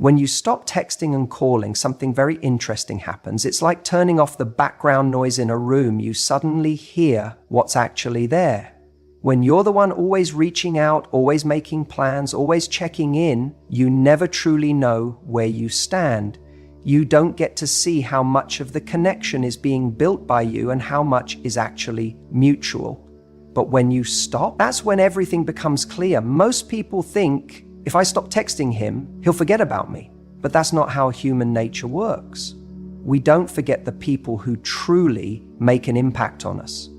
When you stop texting and calling, something very interesting happens. It's like turning off the background noise in a room. You suddenly hear what's actually there. When you're the one always reaching out, always making plans, always checking in, you never truly know where you stand. You don't get to see how much of the connection is being built by you and how much is actually mutual. But when you stop, that's when everything becomes clear. Most people think, if I stop texting him, he'll forget about me. But that's not how human nature works. We don't forget the people who truly make an impact on us.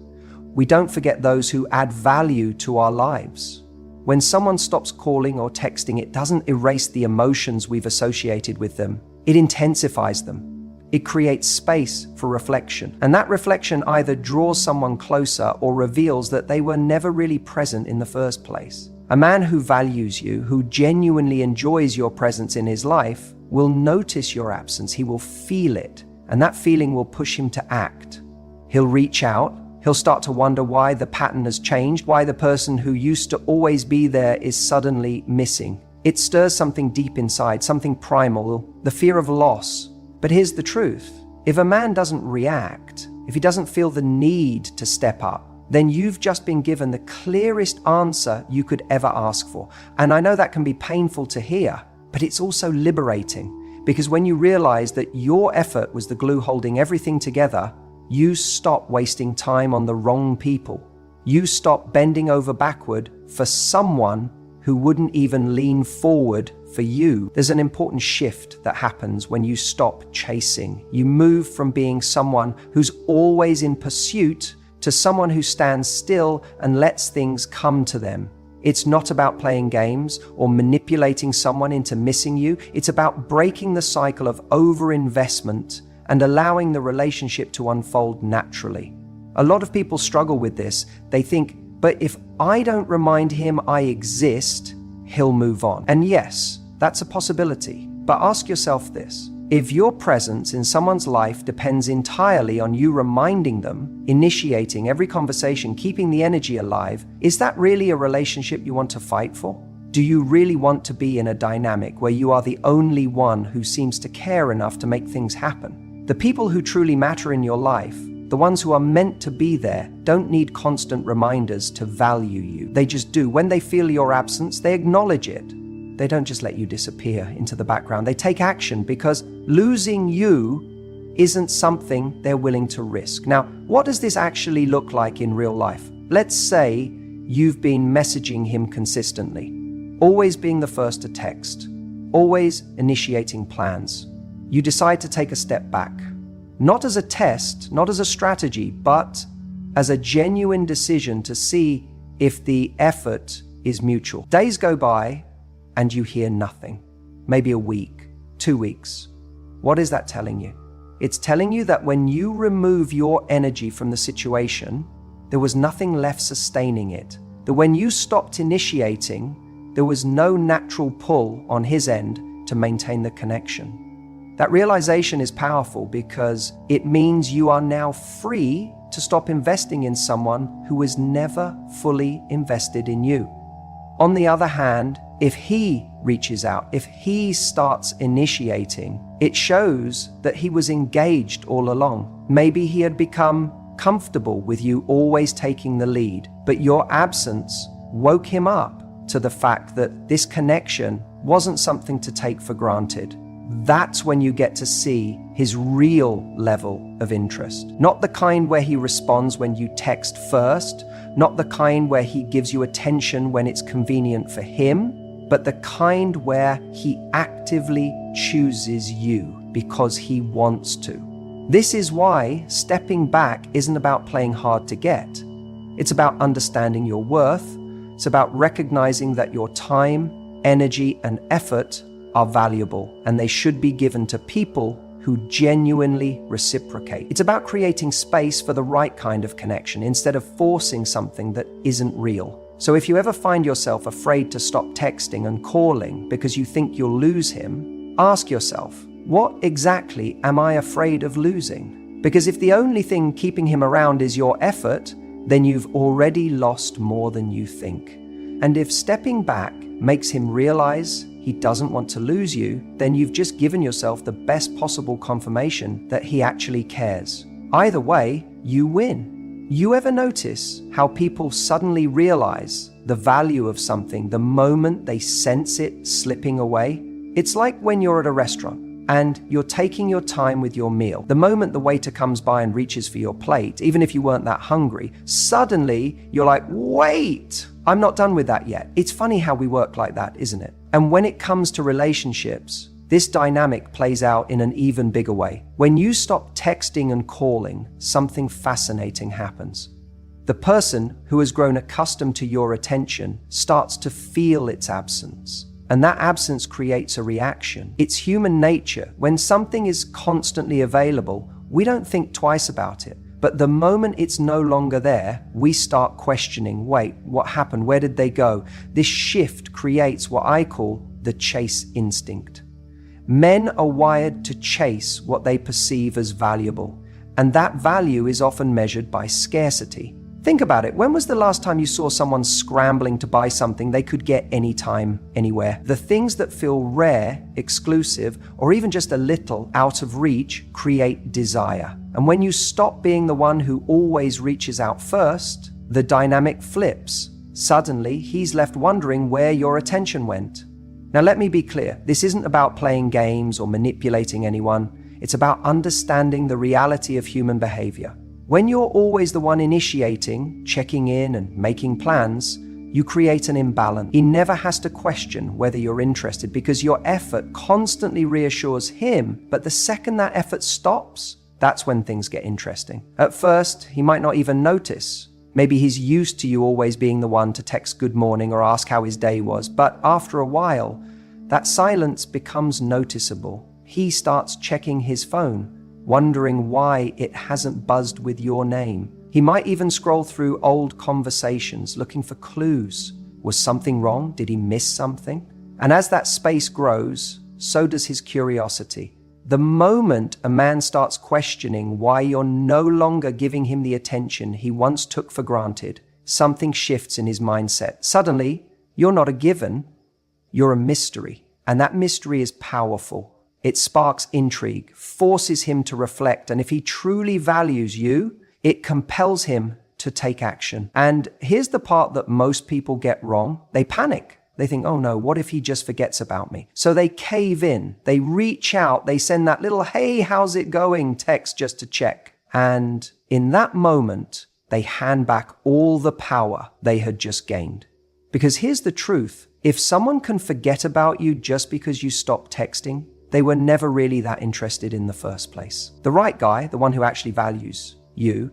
We don't forget those who add value to our lives. When someone stops calling or texting, it doesn't erase the emotions we've associated with them. It intensifies them. It creates space for reflection. And that reflection either draws someone closer or reveals that they were never really present in the first place. A man who values you, who genuinely enjoys your presence in his life, will notice your absence. He will feel it, and that feeling will push him to act. He'll reach out. He'll start to wonder why the pattern has changed, why the person who used to always be there is suddenly missing. It stirs something deep inside, something primal, the fear of loss. But here's the truth. If a man doesn't react, if he doesn't feel the need to step up, then you've just been given the clearest answer you could ever ask for. And I know that can be painful to hear, but it's also liberating, because when you realize that your effort was the glue holding everything together, you stop wasting time on the wrong people. You stop bending over backward for someone who wouldn't even lean forward for you. There's an important shift that happens when you stop chasing. You move from being someone who's always in pursuit to someone who stands still and lets things come to them. It's not about playing games or manipulating someone into missing you. It's about breaking the cycle of overinvestment and allowing the relationship to unfold naturally. A lot of people struggle with this. They think, but if I don't remind him I exist, he'll move on. And yes, that's a possibility. But ask yourself this. If your presence in someone's life depends entirely on you reminding them, initiating every conversation, keeping the energy alive, is that really a relationship you want to fight for? Do you really want to be in a dynamic where you are the only one who seems to care enough to make things happen? The people who truly matter in your life, the ones who are meant to be there, don't need constant reminders to value you. They just do. When they feel your absence, they acknowledge it. They don't just let you disappear into the background. They take action because losing you isn't something they're willing to risk. Now, what does this actually look like in real life? Let's say you've been messaging him consistently, always being the first to text, always initiating plans. You decide to take a step back, not as a test, not as a strategy, but as a genuine decision to see if the effort is mutual. Days go by, and you hear nothing. Maybe a week, 2 weeks. What is that telling you? It's telling you that when you remove your energy from the situation, there was nothing left sustaining it. That when you stopped initiating, there was no natural pull on his end to maintain the connection. That realization is powerful because it means you are now free to stop investing in someone who was never fully invested in you. On the other hand, if he reaches out, if he starts initiating, it shows that he was engaged all along. Maybe he had become comfortable with you always taking the lead, but your absence woke him up to the fact that this connection wasn't something to take for granted. That's when you get to see his real level of interest. Not the kind where he responds when you text first, not the kind where he gives you attention when it's convenient for him, but the kind where he actively chooses you because he wants to. This is why stepping back isn't about playing hard to get. It's about understanding your worth. It's about recognizing that your time, energy, and effort are valuable, and they should be given to people who genuinely reciprocate. It's about creating space for the right kind of connection instead of forcing something that isn't real. So if you ever find yourself afraid to stop texting and calling because you think you'll lose him, ask yourself, what exactly am I afraid of losing? Because if the only thing keeping him around is your effort, then you've already lost more than you think. And if stepping back makes him realize he doesn't want to lose you, then you've just given yourself the best possible confirmation that he actually cares. Either way, you win. You ever notice how people suddenly realize the value of something the moment they sense it slipping away? It's like when you're at a restaurant and you're taking your time with your meal. The moment the waiter comes by and reaches for your plate, even if you weren't that hungry, suddenly you're like, wait, I'm not done with that yet. It's funny how we work like that, isn't it? And when it comes to relationships, this dynamic plays out in an even bigger way. When you stop texting and calling, something fascinating happens. The person who has grown accustomed to your attention starts to feel its absence. And that absence creates a reaction. It's human nature. When something is constantly available, we don't think twice about it. But the moment it's no longer there, we start questioning, wait, what happened? Where did they go? This shift creates what I call the chase instinct. Men are wired to chase what they perceive as valuable, and that value is often measured by scarcity. Think about it. When was the last time you saw someone scrambling to buy something they could get anytime, anywhere? The things that feel rare, exclusive, or even just a little out of reach create desire. And when you stop being the one who always reaches out first, the dynamic flips. Suddenly, he's left wondering where your attention went. Now, let me be clear. This isn't about playing games or manipulating anyone. It's about understanding the reality of human behavior. When you're always the one initiating, checking in, and making plans, you create an imbalance. He never has to question whether you're interested because your effort constantly reassures him, but the second that effort stops, that's when things get interesting. At first, he might not even notice. Maybe he's used to you always being the one to text good morning or ask how his day was, but after a while, that silence becomes noticeable. He starts checking his phone, wondering why it hasn't buzzed with your name. He might even scroll through old conversations, looking for clues. Was something wrong? Did he miss something? And as that space grows, so does his curiosity. The moment a man starts questioning why you're no longer giving him the attention he once took for granted, something shifts in his mindset. Suddenly, you're not a given, you're a mystery. And that mystery is powerful. It sparks intrigue, forces him to reflect, and if he truly values you, it compels him to take action. And here's the part that most people get wrong. They panic. They think, oh no, what if he just forgets about me? So they cave in, they reach out, they send that little, hey, how's it going text just to check. And in that moment, they hand back all the power they had just gained. Because here's the truth. If someone can forget about you just because you stopped texting, they were never really that interested in the first place. The right guy, the one who actually values you,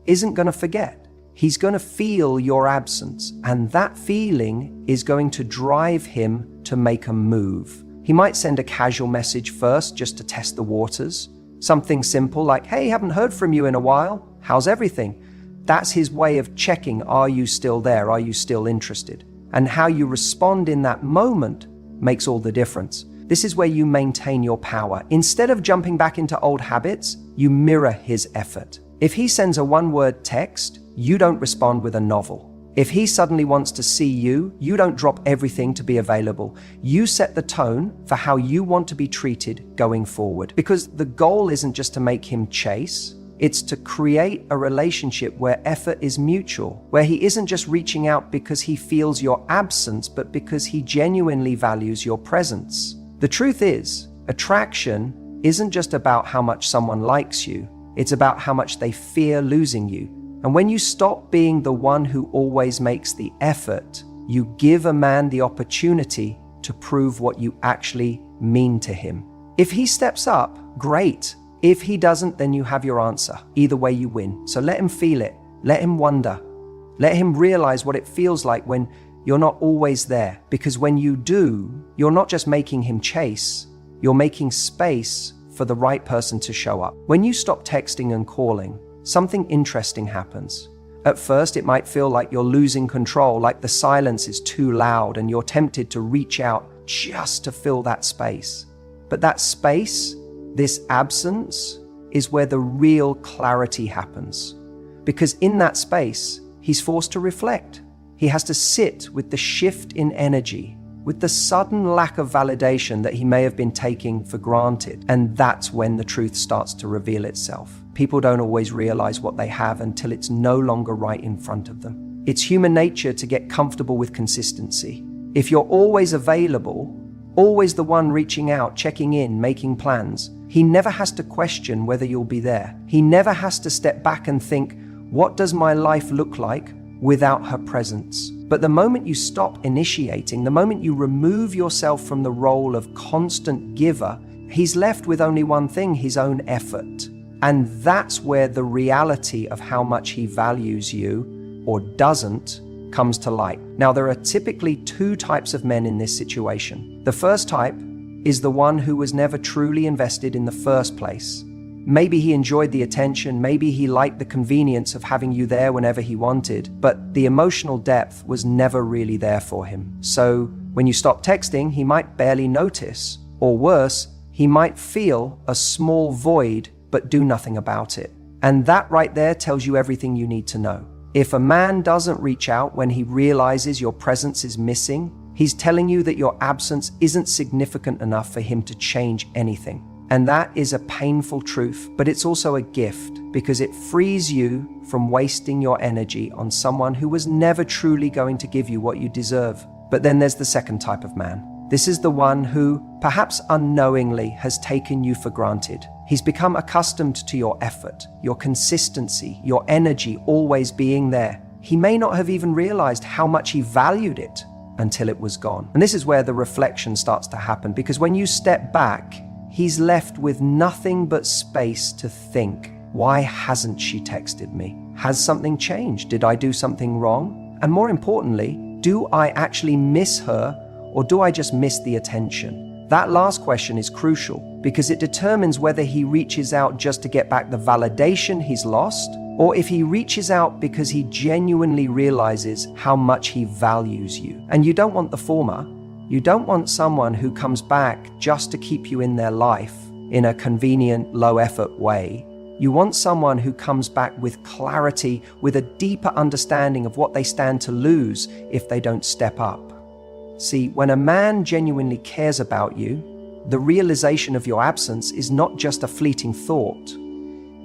isn't going to forget. He's going to feel your absence, and that feeling is going to drive him to make a move. He might send a casual message first just to test the waters. Something simple like, hey, haven't heard from you in a while. How's everything? That's his way of checking, are you still there? Are you still interested? And how you respond in that moment makes all the difference. This is where you maintain your power. Instead of jumping back into old habits, you mirror his effort. If he sends a one-word text, you don't respond with a novel. If he suddenly wants to see you, you don't drop everything to be available. You set the tone for how you want to be treated going forward. Because the goal isn't just to make him chase, it's to create a relationship where effort is mutual, where he isn't just reaching out because he feels your absence, but because he genuinely values your presence. The truth is, attraction isn't just about how much someone likes you, it's about how much they fear losing you. And when you stop being the one who always makes the effort, you give a man the opportunity to prove what you actually mean to him. If he steps up, great. If he doesn't, then you have your answer. Either way, you win. So let him feel it. Let him wonder. Let him realize what it feels like when you're not always there. Because when you do, you're not just making him chase, you're making space for the right person to show up. When you stop texting and calling, something interesting happens. At first, it might feel like you're losing control, like the silence is too loud and you're tempted to reach out just to fill that space. But that space, this absence, is where the real clarity happens. Because in that space, he's forced to reflect. He has to sit with the shift in energy with the sudden lack of validation that he may have been taking for granted. And that's when the truth starts to reveal itself. People don't always realize what they have until it's no longer right in front of them. It's human nature to get comfortable with consistency. If you're always available, always the one reaching out, checking in, making plans, he never has to question whether you'll be there. He never has to step back and think, what does my life look like without her presence? But the moment you stop initiating, the moment you remove yourself from the role of constant giver, he's left with only one thing, his own effort. And that's where the reality of how much he values you or doesn't comes to light. Now, there are typically two types of men in this situation. The first type is the one who was never truly invested in the first place. Maybe he enjoyed the attention, maybe he liked the convenience of having you there whenever he wanted, but the emotional depth was never really there for him. So when you stop texting, he might barely notice, or worse, he might feel a small void but do nothing about it. And that right there tells you everything you need to know. If a man doesn't reach out when he realizes your presence is missing, he's telling you that your absence isn't significant enough for him to change anything. And that is a painful truth, but it's also a gift because it frees you from wasting your energy on someone who was never truly going to give you what you deserve. But then there's the second type of man. This is the one who, perhaps unknowingly, has taken you for granted. He's become accustomed to your effort, your consistency, your energy always being there. He may not have even realized how much he valued it until it was gone. And this is where the reflection starts to happen, because when you step back, he's left with nothing but space to think, why hasn't she texted me? Has something changed? Did I do something wrong? And more importantly, do I actually miss her, or do I just miss the attention? That last question is crucial because it determines whether he reaches out just to get back the validation he's lost, or if he reaches out because he genuinely realizes how much he values you. And you don't want the former. You don't want someone who comes back just to keep you in their life in a convenient, low-effort way. You want someone who comes back with clarity, with a deeper understanding of what they stand to lose if they don't step up. See, when a man genuinely cares about you, the realization of your absence is not just a fleeting thought.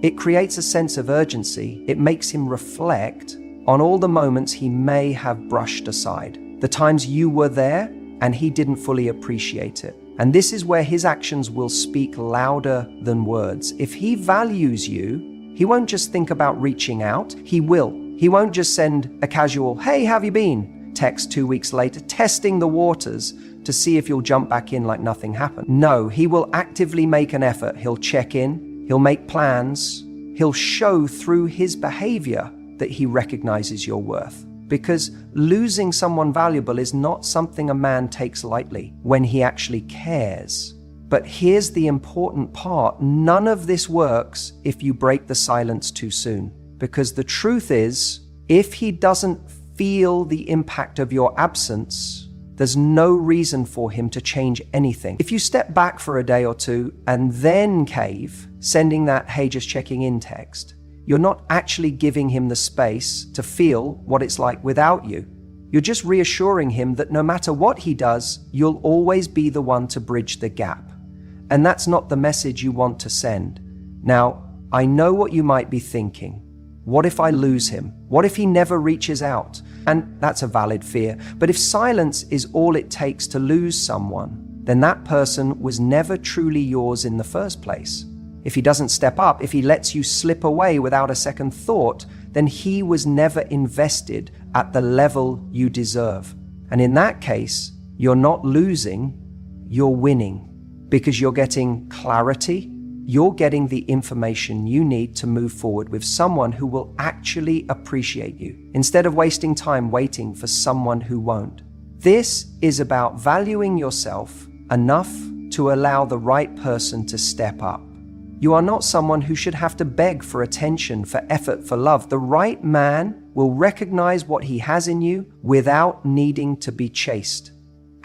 It creates a sense of urgency. It makes him reflect on all the moments he may have brushed aside, the times you were there and he didn't fully appreciate it. And this is where his actions will speak louder than words. If he values you, he won't just think about reaching out, he will. He won't just send a casual, "Hey, how have you been?" text 2 weeks later, testing the waters to see if you'll jump back in like nothing happened. No, he will actively make an effort. He'll check in, he'll make plans, he'll show through his behavior that he recognizes your worth. Because losing someone valuable is not something a man takes lightly when he actually cares. But here's the important part. None of this works if you break the silence too soon. Because the truth is, if he doesn't feel the impact of your absence, there's no reason for him to change anything. If you step back for a day or two and then cave, sending that "hey, just checking in" text, you're not actually giving him the space to feel what it's like without you. You're just reassuring him that no matter what he does, you'll always be the one to bridge the gap. And that's not the message you want to send. Now, I know what you might be thinking. What if I lose him? What if he never reaches out? And that's a valid fear. But if silence is all it takes to lose someone, then that person was never truly yours in the first place. If he doesn't step up, if he lets you slip away without a second thought, then he was never invested at the level you deserve. And in that case, you're not losing, you're winning. Because you're getting clarity, you're getting the information you need to move forward with someone who will actually appreciate you, instead of wasting time waiting for someone who won't. This is about valuing yourself enough to allow the right person to step up. You are not someone who should have to beg for attention, for effort, for love. The right man will recognize what he has in you without needing to be chased.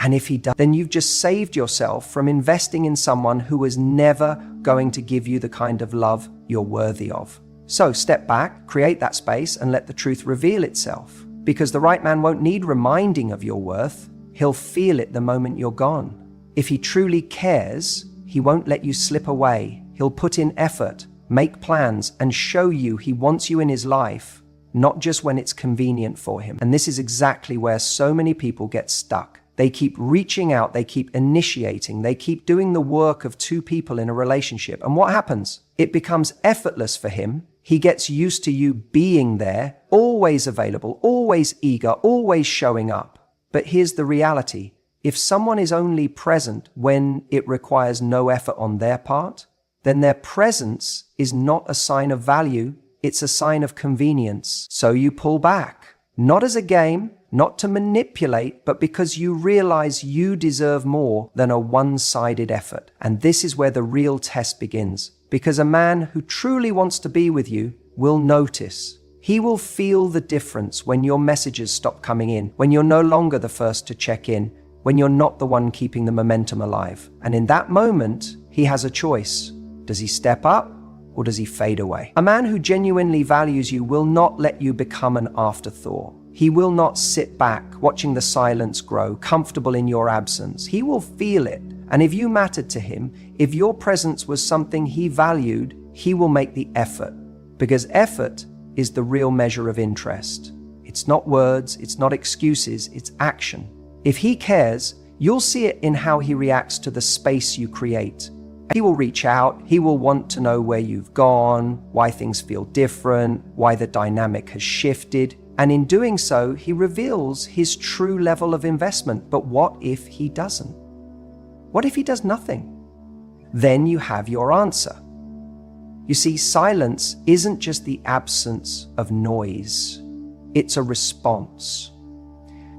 And if he does, then you've just saved yourself from investing in someone who was never going to give you the kind of love you're worthy of. So step back, create that space, and let the truth reveal itself. Because the right man won't need reminding of your worth. he'll feel it the moment you're gone. If he truly cares, he won't let you slip away. He'll put in effort, make plans, and show you he wants you in his life, not just when it's convenient for him. And this is exactly where so many people get stuck. They keep reaching out, they keep initiating, they keep doing the work of two people in a relationship. And what happens? It becomes effortless for him. He gets used to you being there, always available, always eager, always showing up. But here's the reality. If someone is only present when it requires no effort on their part, then their presence is not a sign of value, it's a sign of convenience. So you pull back, not as a game, not to manipulate, but because you realize you deserve more than a one-sided effort. And this is where the real test begins. Because a man who truly wants to be with you will notice. He will feel the difference when your messages stop coming in, when you're no longer the first to check in, when you're not the one keeping the momentum alive. And in that moment, he has a choice. Does he step up or does he fade away? A man who genuinely values you will not let you become an afterthought. He will not sit back, watching the silence grow, comfortable in your absence. He will feel it. And if you mattered to him, if your presence was something he valued, he will make the effort. Because effort is the real measure of interest. It's not words, it's not excuses, it's action. If he cares, you'll see it in how he reacts to the space you create. He will reach out, he will want to know where you've gone, why things feel different, why the dynamic has shifted. And in doing so, he reveals his true level of investment. But what if he doesn't? What if he does nothing? Then you have your answer. You see, silence isn't just the absence of noise. It's a response.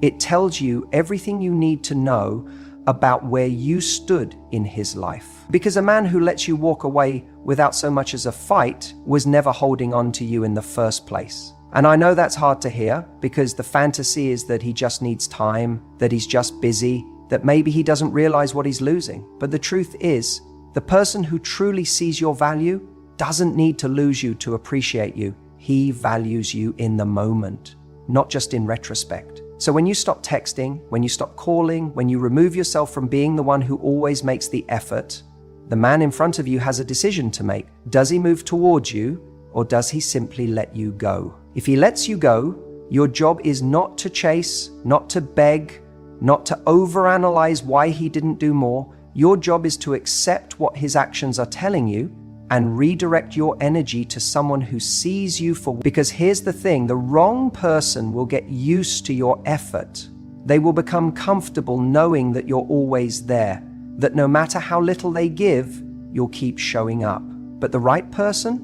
It tells you everything you need to know about where you stood in his life. Because a man who lets you walk away without so much as a fight was never holding on to you in the first place. And I know that's hard to hear because the fantasy is that he just needs time, that he's just busy, that maybe he doesn't realize what he's losing. But the truth is, the person who truly sees your value doesn't need to lose you to appreciate you. He values you in the moment, not just in retrospect. So when you stop texting, when you stop calling, when you remove yourself from being the one who always makes the effort, the man in front of you has a decision to make. Does he move towards you or does he simply let you go? If he lets you go, your job is not to chase, not to beg, not to overanalyze why he didn't do more. Your job is to accept what his actions are telling you and redirect your energy to someone who sees you for. Because here's the thing, the wrong person will get used to your effort. They will become comfortable knowing that you're always there, that no matter how little they give, you'll keep showing up. But the right person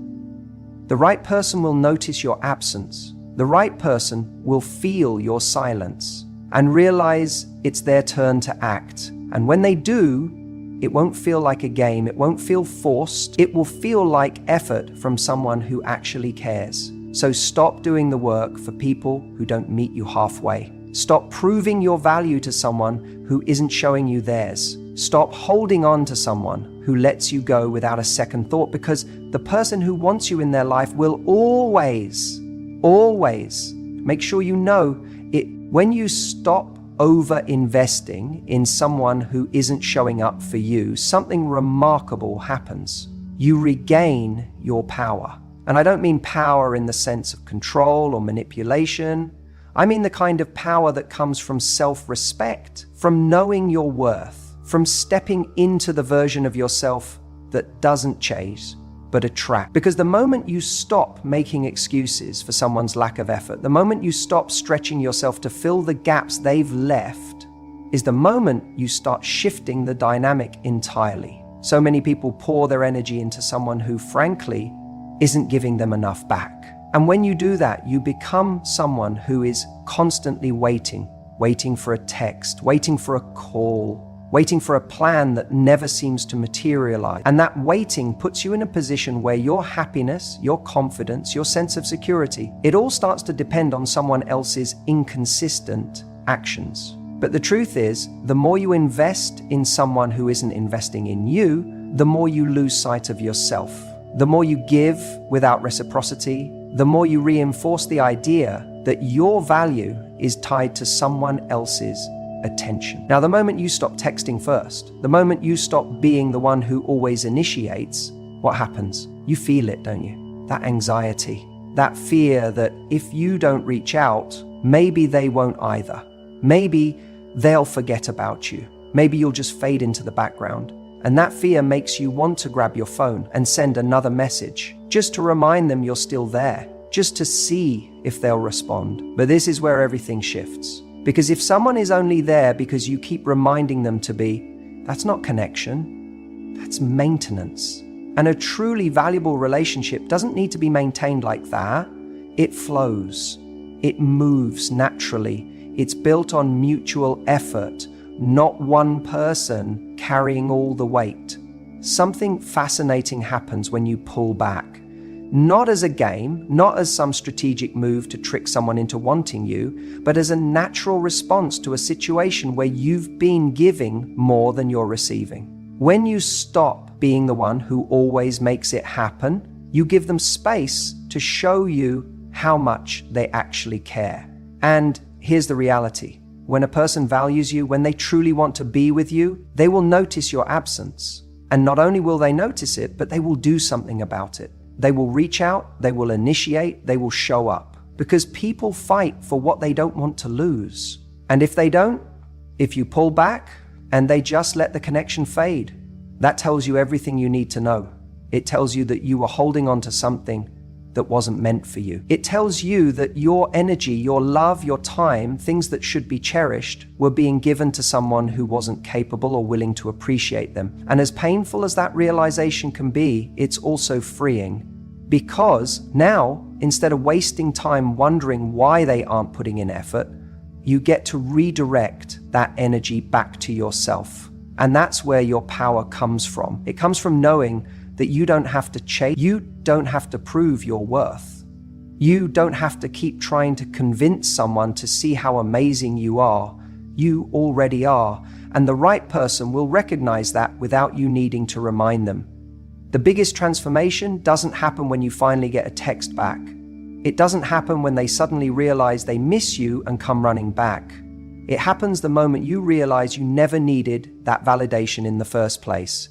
will notice your absence. The right person will feel your silence and realize it's their turn to act. And when they do, it won't feel like a game. It won't feel forced. It will feel like effort from someone who actually cares. So stop doing the work for people who don't meet you halfway. Stop proving your value to someone who isn't showing you theirs. Stop holding on to someone who lets you go without a second thought, because the person who wants you in their life will always make sure you know it. When you stop over-investing in someone who isn't showing up for you, something remarkable happens. You regain your power. And I don't mean power in the sense of control or manipulation. I mean the kind of power that comes from self-respect, from knowing your worth, from stepping into the version of yourself that doesn't chase, but attract. Because the moment you stop making excuses for someone's lack of effort, the moment you stop stretching yourself to fill the gaps they've left, is the moment you start shifting the dynamic entirely. So many people pour their energy into someone who, frankly, isn't giving them enough back. And when you do that, you become someone who is constantly waiting for a text, waiting for a call, waiting for a plan that never seems to materialize. And that waiting puts you in a position where your happiness, your confidence, your sense of security, it all starts to depend on someone else's inconsistent actions. But the truth is, the more you invest in someone who isn't investing in you, the more you lose sight of yourself. The more you give without reciprocity, the more you reinforce the idea that your value is tied to someone else's attention. Now, the moment you stop texting first, the moment you stop being the one who always initiates, what happens? You feel it, don't you? That anxiety, that fear that if you don't reach out, maybe they won't either. Maybe they'll forget about you. Maybe you'll just fade into the background. And that fear makes you want to grab your phone and send another message, just to remind them you're still there, just to see if they'll respond. But this is where everything shifts. Because if someone is only there because you keep reminding them to be, that's not connection, that's maintenance. And a truly valuable relationship doesn't need to be maintained like that. It flows. It moves naturally. It's built on mutual effort, not one person carrying all the weight. Something fascinating happens when you pull back. Not as a game, not as some strategic move to trick someone into wanting you, but as a natural response to a situation where you've been giving more than you're receiving. When you stop being the one who always makes it happen, you give them space to show you how much they actually care. And here's the reality. When a person values you, when they truly want to be with you, they will notice your absence. And not only will they notice it, but they will do something about it. They will reach out, they will initiate, they will show up. Because people fight for what they don't want to lose. And if they don't, if you pull back and they just let the connection fade, that tells you everything you need to know. It tells you that you were holding on to something that wasn't meant for you. It tells you that your energy, your love, your time, things that should be cherished, were being given to someone who wasn't capable or willing to appreciate them. And as painful as that realization can be, it's also freeing. Because now, instead of wasting time wondering why they aren't putting in effort, you get to redirect that energy back to yourself. And that's where your power comes from. It comes from knowing that you don't have to chase, you don't have to prove your worth. You don't have to keep trying to convince someone to see how amazing you are. You already are, and the right person will recognize that without you needing to remind them. The biggest transformation doesn't happen when you finally get a text back. It doesn't happen when they suddenly realize they miss you and come running back. It happens the moment you realize you never needed that validation in the first place.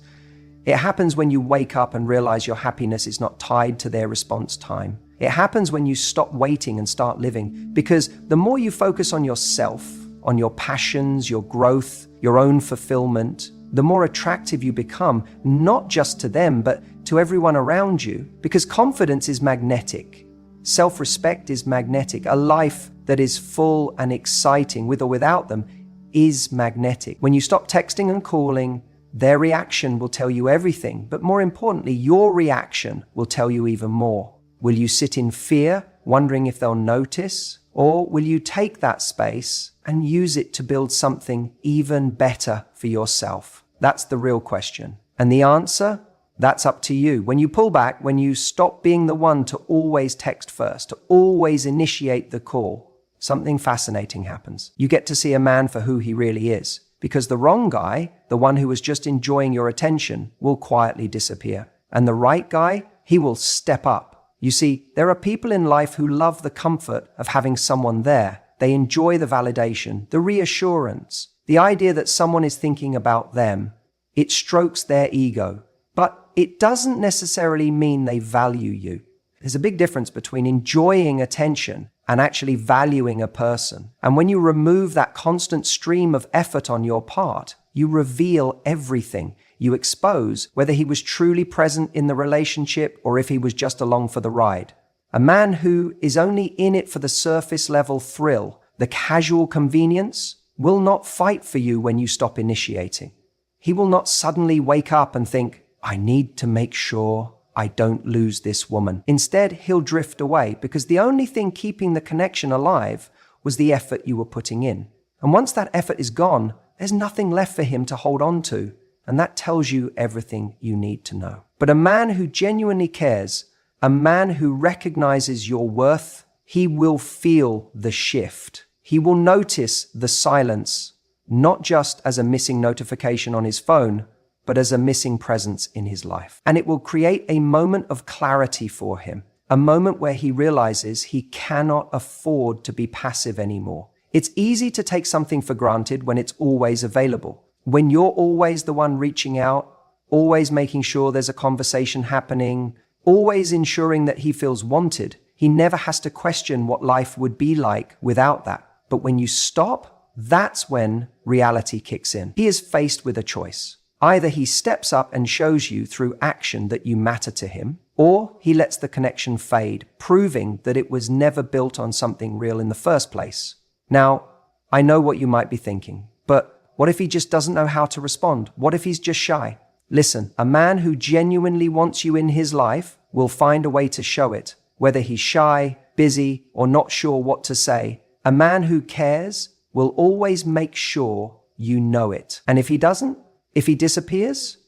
It happens when you wake up and realize your happiness is not tied to their response time. It happens when you stop waiting and start living, because the more you focus on yourself, on your passions, your growth, your own fulfillment, the more attractive you become, not just to them, but to everyone around you, because confidence is magnetic. Self-respect is magnetic. A life that is full and exciting, with or without them, is magnetic. When you stop texting and calling, their reaction will tell you everything, but more importantly, your reaction will tell you even more. Will you sit in fear, wondering if they'll notice? Or will you take that space and use it to build something even better for yourself? That's the real question. And the answer? That's up to you. When you pull back, when you stop being the one to always text first, to always initiate the call, something fascinating happens. You get to see a man for who he really is. Because the wrong guy, the one who was just enjoying your attention, will quietly disappear. And the right guy, he will step up. You see, there are people in life who love the comfort of having someone there. They enjoy the validation, the reassurance, the idea that someone is thinking about them. It strokes their ego. But it doesn't necessarily mean they value you. There's a big difference between enjoying attention and actually valuing a person. And when you remove that constant stream of effort on your part, you reveal everything. You expose whether he was truly present in the relationship or if he was just along for the ride. A man who is only in it for the surface level thrill, the casual convenience, will not fight for you when you stop initiating. He will not suddenly wake up and think, I need to make sure I don't lose this woman. Instead, he'll drift away because the only thing keeping the connection alive was the effort you were putting in. And once that effort is gone, there's nothing left for him to hold on to. And that tells you everything you need to know. But a man who genuinely cares, a man who recognizes your worth, he will feel the shift. He will notice the silence, not just as a missing notification on his phone, but as a missing presence in his life. And it will create a moment of clarity for him, a moment where he realizes he cannot afford to be passive anymore. It's easy to take something for granted when it's always available. When you're always the one reaching out, always making sure there's a conversation happening, always ensuring that he feels wanted, he never has to question what life would be like without that. But when you stop, that's when reality kicks in. He is faced with a choice. Either he steps up and shows you through action that you matter to him, or he lets the connection fade, proving that it was never built on something real in the first place. Now, I know what you might be thinking, but what if he just doesn't know how to respond? What if he's just shy? Listen, a man who genuinely wants you in his life will find a way to show it, whether he's shy, busy, or not sure what to say. A man who cares will always make sure you know it. And if he doesn't, if he disappears,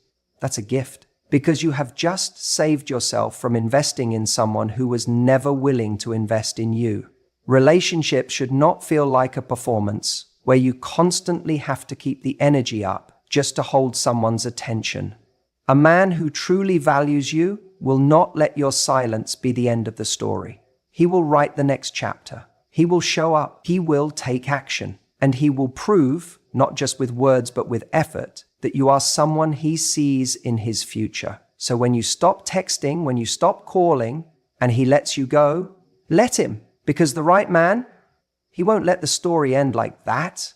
that's a gift, because you have just saved yourself from investing in someone who was never willing to invest in you. Relationships should not feel like a performance where you constantly have to keep the energy up just to hold someone's attention. A man who truly values you will not let your silence be the end of the story. He will write the next chapter. He will show up. He will take action. And he will prove, not just with words but with effort, that you are someone he sees in his future. So when you stop texting, when you stop calling, and he lets you go, let him. Because the right man, he won't let the story end like that.